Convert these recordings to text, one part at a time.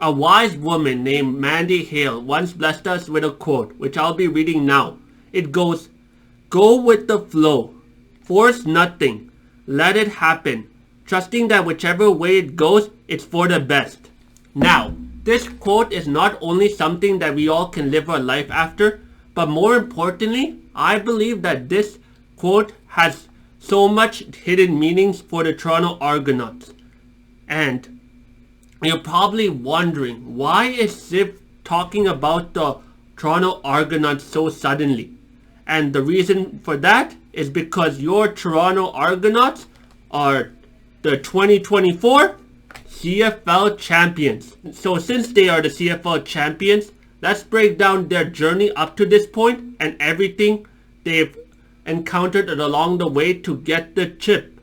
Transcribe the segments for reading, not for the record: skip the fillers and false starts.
A wise woman named Mandy Hale once blessed us with a quote, which I'll be reading now. It goes, "Go with the flow. Force nothing. Let it happen. Trusting that whichever way it goes, it's for the best." Now, this quote is not only something that we all can live our life after, but more importantly, I believe that this quote has so much hidden meanings for the Toronto Argonauts. And you're probably wondering, why is Sif talking about the Toronto Argonauts so suddenly? And the reason for that is because your Toronto Argonauts are the 2024 CFL Champions. So since they are the CFL Champions, let's break down their journey up to this point and everything they've encountered along the way to get the chip.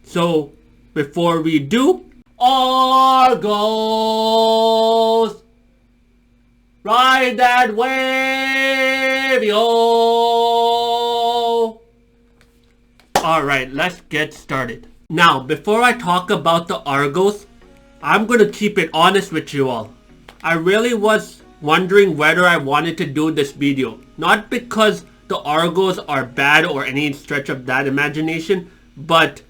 So before we do, Argos, ride that wave, yo! Alright, let's get started. Now, before I talk about the Argos, I'm gonna keep it honest with you all. I really was wondering whether I wanted to do this video. Not because the Argos are bad or any stretch of that imagination, but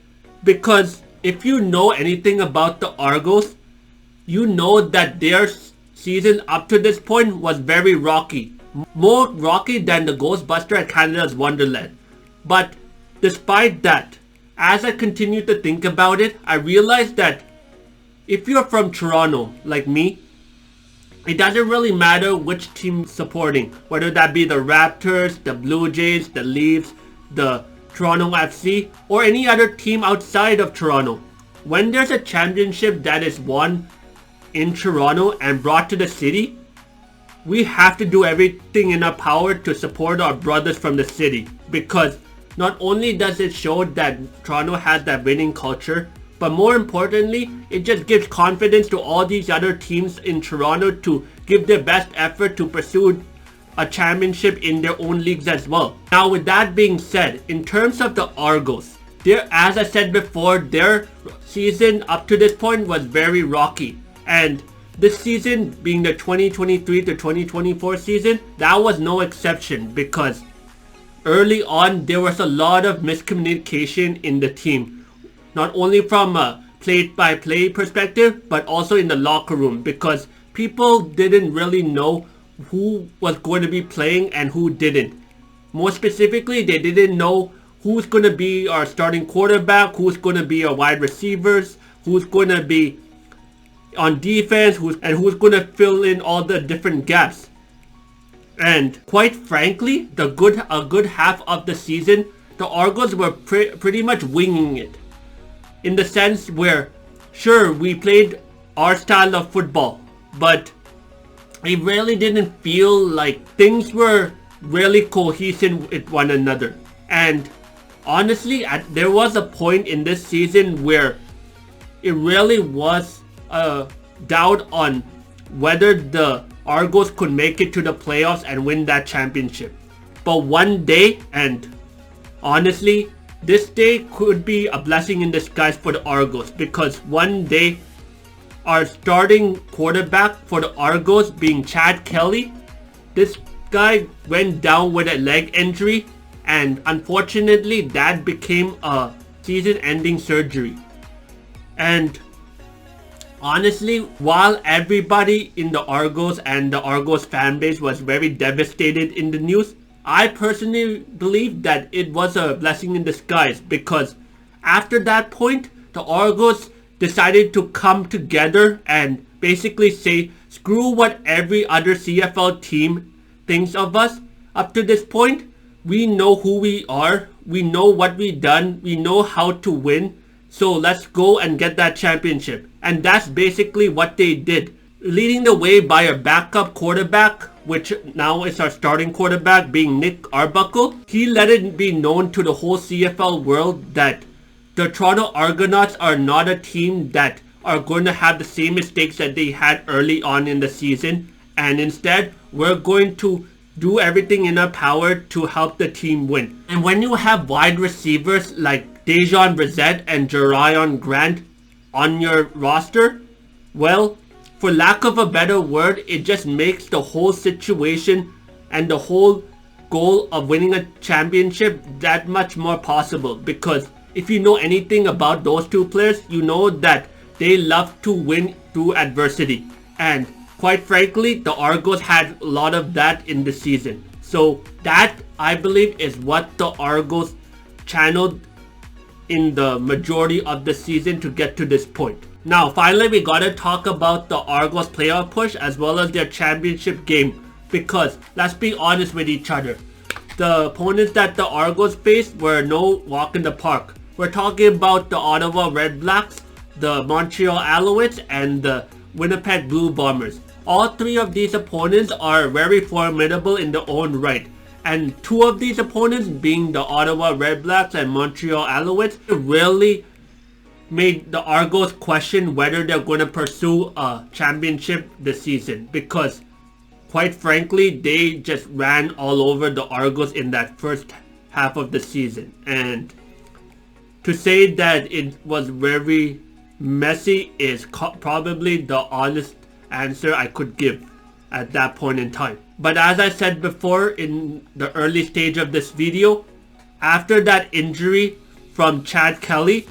because if you know anything about the Argos, you know that their season up to this point was very rocky. More rocky than the Ghostbuster at Canada's Wonderland. But despite that, as I continued to think about it, I realized that if you're from Toronto, like me, it doesn't really matter which team supporting, whether that be the Raptors, the Blue Jays, the Leafs, the Toronto FC, or any other team outside of Toronto. When there's a championship that is won in Toronto and brought to the city, we have to do everything in our power to support our brothers from the city, because not only does it show that Toronto has that winning culture, but more importantly, it just gives confidence to all these other teams in Toronto to give their best effort to pursue a championship in their own leagues as well. Now with that being said, in terms of the Argos, as I said before, their season up to this point was very rocky. And this season, being the 2023 to 2024 season, that was no exception, because early on there was a lot of miscommunication in the team. Not only from a play-by-play perspective, but also in the locker room, because people didn't really know who was going to be playing and who didn't. More specifically, they didn't know who's going to be our starting quarterback, who's going to be our wide receivers, who's going to be on defense, who's going to fill in all the different gaps. And quite frankly, a good half of the season, the Argos were pretty much winging it. In the sense where, sure, we played our style of football, but it really didn't feel like things were really cohesive with one another. And honestly, there was a point in this season where it really was a doubt on whether the Argos could make it to the playoffs and win that championship. But one day, and honestly, this day could be a blessing in disguise for the Argos, because one day our starting quarterback for the Argos, being Chad Kelly, this guy went down with a leg injury, and unfortunately that became a season-ending surgery. And honestly, while everybody in the Argos and the Argos fan base was very devastated in the news, I personally believe that it was a blessing in disguise, because after that point, the Argos decided to come together and basically say, screw what every other CFL team thinks of us. Up to this point, we know who we are, we know what we've done, we know how to win, so let's go and get that championship. And that's basically what they did. Leading the way by our backup quarterback, which now is our starting quarterback, being Nick Arbuckle. He let it be known to the whole CFL world that the Toronto Argonauts are not a team that are going to have the same mistakes that they had early on in the season, and instead we're going to do everything in our power to help the team win. And when you have wide receivers like Dejon Brissett and Jerion Grant on your roster, well, for lack of a better word, it just makes the whole situation and the whole goal of winning a championship that much more possible. Because if you know anything about those two players, you know that they love to win through adversity. And quite frankly, the Argos had a lot of that in the season. So that, I believe, is what the Argos channeled in the majority of the season to get to this point. Now, finally, we gotta talk about the Argos playoff push as well as their championship game. Because, let's be honest with each other, the opponents that the Argos faced were no walk in the park. We're talking about the Ottawa Redblacks, the Montreal Alouettes, and the Winnipeg Blue Bombers. All three of these opponents are very formidable in their own right. And two of these opponents, being the Ottawa Redblacks and Montreal Alouettes, really made the Argos question whether they're going to pursue a championship this season. Because quite frankly, they just ran all over the Argos in that first half of the season. And to say that it was very messy is probably the honest answer I could give at that point in time. But as I said before in the early stage of this video, after that injury from Chad Kelly,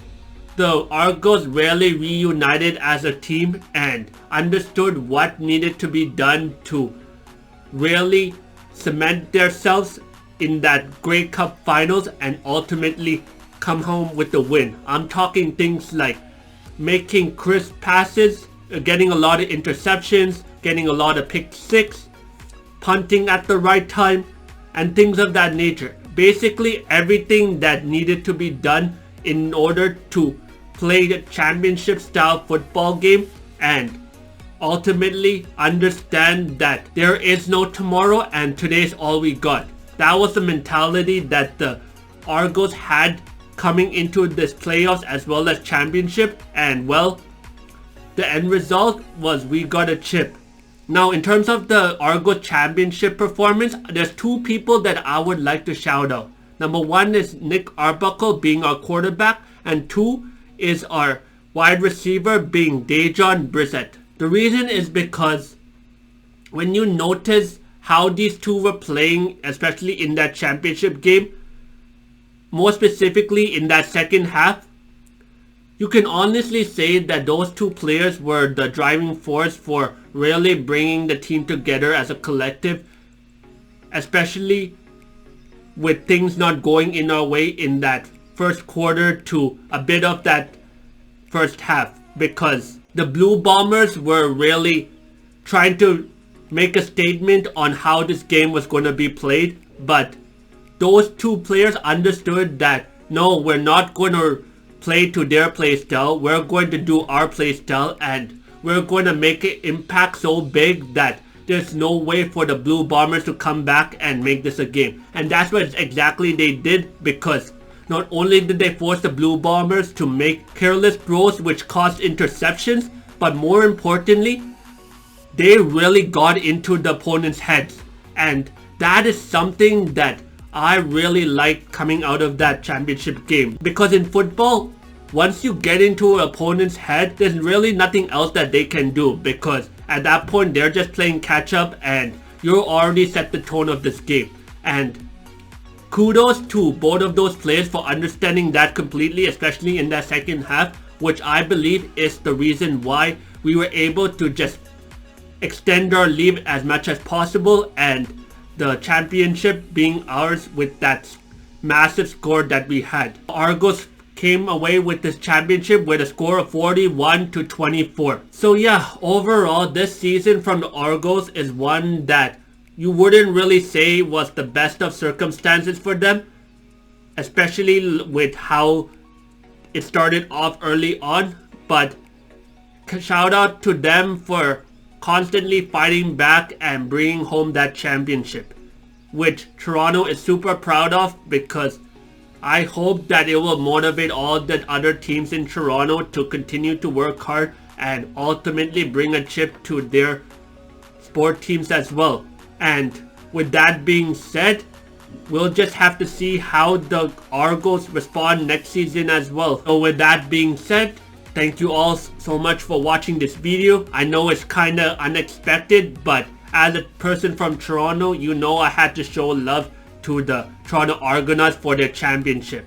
the Argos really reunited as a team and understood what needed to be done to really cement themselves in that Grey Cup finals and ultimately come home with the win. I'm talking things like making crisp passes, getting a lot of interceptions, getting a lot of pick six, punting at the right time, and things of that nature. Basically everything that needed to be done in order to play the championship style football game and ultimately understand that there is no tomorrow and today's all we got. That was the mentality that the Argos had coming into this playoffs as well as championship, and well, the end result was we got a chip. Now, in terms of the Argos championship performance, there's two people that I would like to shout out. Number one is Nick Arbuckle being our quarterback, and two is our wide receiver being Dejon Brissett. The reason is because when you notice how these two were playing, especially in that championship game, more specifically in that second half, you can honestly say that those two players were the driving force for really bringing the team together as a collective, especially with things not going in our way in that first quarter to a bit of that first half, because the Blue Bombers were really trying to make a statement on how this game was going to be played, but those two players understood that no, we're not going to play to their play style, we're going to do our play style, and we're going to make an impact so big that there's no way for the Blue Bombers to come back and make this a game. And that's what exactly they did, because not only did they force the Blue Bombers to make careless throws which caused interceptions, but more importantly, they really got into the opponent's heads. And that is something that I really like coming out of that championship game. Because in football, once you get into an opponent's head, there's really nothing else that they can do, because at that point they're just playing catch up and you already set the tone of this game. And kudos to both of those players for understanding that completely, especially in that second half, which I believe is the reason why we were able to just extend our lead as much as possible and the championship being ours with that massive score that we had. Argos came away with this championship with a score of 41-24. So yeah, overall this season from the Argos is one that you wouldn't really say was the best of circumstances for them, especially with how it started off early on. But shout out to them for constantly fighting back and bringing home that championship, which Toronto is super proud of, because I hope that it will motivate all the other teams in Toronto to continue to work hard and ultimately bring a chip to their sport teams as well. And with that being said, we'll just have to see how the Argos respond next season as well. So with that being said, Thank you all so much for watching this video. I know it's kinda unexpected, but as a person from Toronto, you know I had to show love to the Toronto Argonauts for their championship.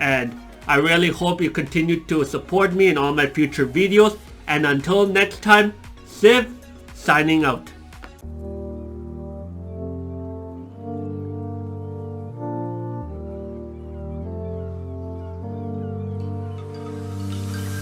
And I really hope you continue to support me in all my future videos. And until next time, Civ signing out.